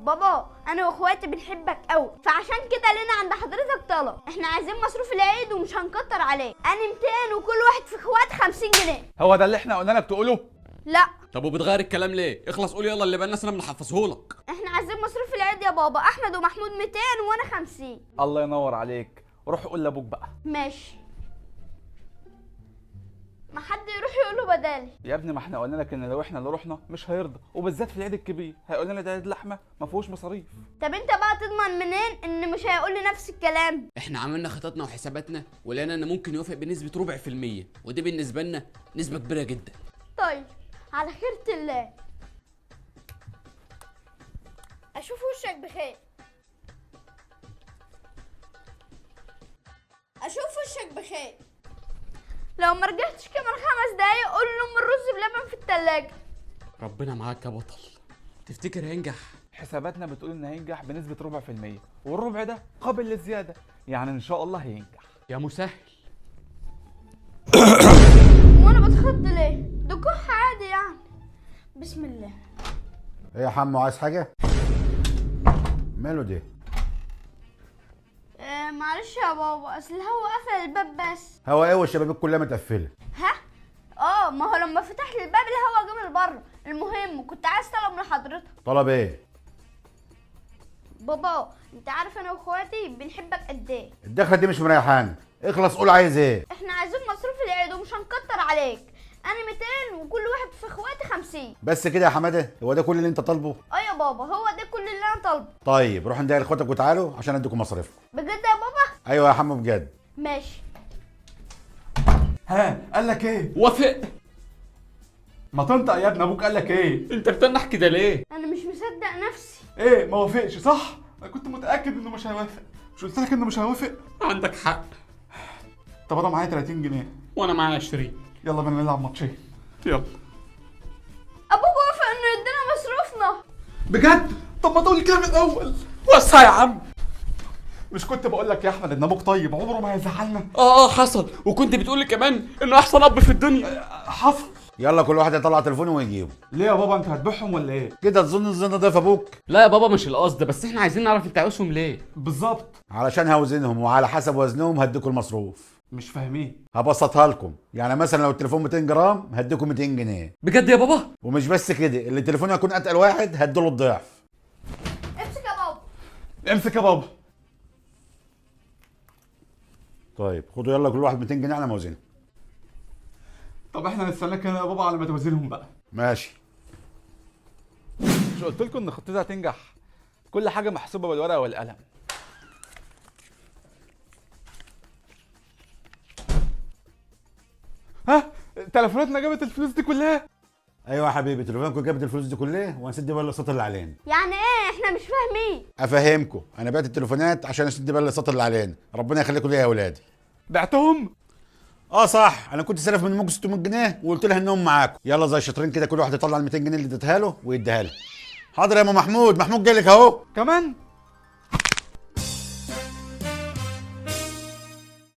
بابا انا واخواتي بنحبك قوي، فعشان كده لنا عند حضرتك طلب. احنا عايزين مصروف العيد ومش هنكتر عليه. انا 200 وكل واحد في اخوات 50 جنيه. هو ده اللي احنا قلنا لك تقوله؟ لا. طب وبتغير الكلام ليه؟ اخلص قول يلا اللي بقالنا سنه بنحفظهولك. احنا عايزين مصروف العيد يا بابا. احمد ومحمود 200 وانا 50. الله ينور عليك، روح قول لابوك بقى. ماشي. ما حد يروح يقول له بدالي. يا ابني ما احنا قلنا لك ان لو احنا اللي رحنا مش هيرضى، وبالذات في العيد الكبير هيقول لنا ده عيد لحمه ما فيهوش مصاريف. طب انت بقى تضمن منين ان مش هيقول لي نفس الكلام؟ احنا عملنا خططنا وحساباتنا ولقينا ان ممكن يوافق بنسبه 0.4%، ودي بالنسبه لنا نسبه كبيره جدا. طيب على خيرة الله. اشوف وشك بخير. اشوف وشك بخير. لو ما رجعتش كمان 5 دقايق قول لهم الرز بلبن في التلاجة. ربنا معاك يا بطل. تفتكر هينجح؟ حساباتنا بتقول ان هينجح بنسبه 4%، والربع ده قابل للزياده، يعني ان شاء الله هينجح. يا مسهل. وانا بتخض ليه؟ ده كح عادي يعني. بسم الله. ايه يا حمو، عايز حاجة؟ ماله ده؟ معلش يا بابا، اصل هو قفل الباب بس. هوا ايه والشبابيك كلها متقفلة؟ ها؟ ما هو لما فتحت الباب الهوا جه من بره. المهم كنت عايز طلب من حضرتك. طلب ايه؟ بابا انت عارف انا واخواتي بنحبك قد ايه. الدخلة دي مش مريحاني، اخلص قول عايز ايه؟ احنا عايزين مصروف العيد ومش هنكتر عليك. انا 200 وكل واحد في اخواتي 50. بس كده يا حمادة؟ هو ده كل اللي انت طالبه؟ يا بابا هو ده كل اللي انا طالبه. طيب روح ندعي لاخواتك وتعالوا عشان اديكم مصاريفكم. بجد يا بابا؟ ايوه يا حمو بجد. ماشي. ها قال لك ايه؟ وافق. ما تنطق يا ابني، ابوك قال لك ايه؟ انت بتنح كده ليه؟ انا مش مصدق نفسي. ايه ما وافقش صح؟ انا كنت متاكد انه مش هيوافق، مش قلت لك انه مش هيوافق؟ عندك حق. طب انا معايا 30 جنيه. وانا معايا 20. يلا بينا نلعب ماتشين. يلا. ابوك وافق انه يدينا مصروفنا. بجد؟ طب ما تقولي كده من الاول. وسع يا عم. مش كنت بقول لك يا احمد ان ابوك طيب عمره ما هيزعلنا؟ حصل. وكنت بتقول لي كمان انه احسن اب في الدنيا. حصل. يلا كل واحد يطلع تليفونه ويجيبه. ليه يا بابا انت هتبيعهم ولا ايه؟ كده تظن الظن ده في ابوك؟ لا يا بابا مش القصد، بس احنا عايزين نعرف انت عاوزهم ليه. بالظبط. علشان هوزنهم وعلى حسب وزنهم هديكم المصروف. مش فاهمين. هبسطها لكم، يعني مثلا لو التليفون 200 جرام هديكم 200 جنيه. بجد يا بابا؟ ومش بس كده، اللي تليفونه يكون اتقل واحد هديله الضعف. امسك يا بابا. امسك يا بابا. طيب خدوا يلا كل واحد 200 جنيه على موازينه. طب احنا نستناك هنا يا بابا على ما توزنهم بقى. ماشي. مش قلت لكم ان خطتي هتنجح؟ كل حاجه محسوبه بالورقه والقلم. ها تليفوناتنا جابت الفلوس دي كلها؟ ايوه يا حبيبي، تليفونكم جابت الفلوس دي كلها وهنسد بقى الاقساط اللي علينا. يعني ايه؟ احنا مش فاهمين. افهمكم، انا بعت التليفونات عشان اسد بقى الاقساط اللي علينا. ربنا يخليكم ليا يا اولادي. بعتهم؟ صح، انا كنت سالف من امكم 600 جنيه وقلت لها انهم معاكم. يلا زي الشاطرين كده كل واحد يطلع ال 200 جنيه اللي اديتها له ويديها لها. حاضر يا ام محمود، محمود جاي لك اهو. كمان؟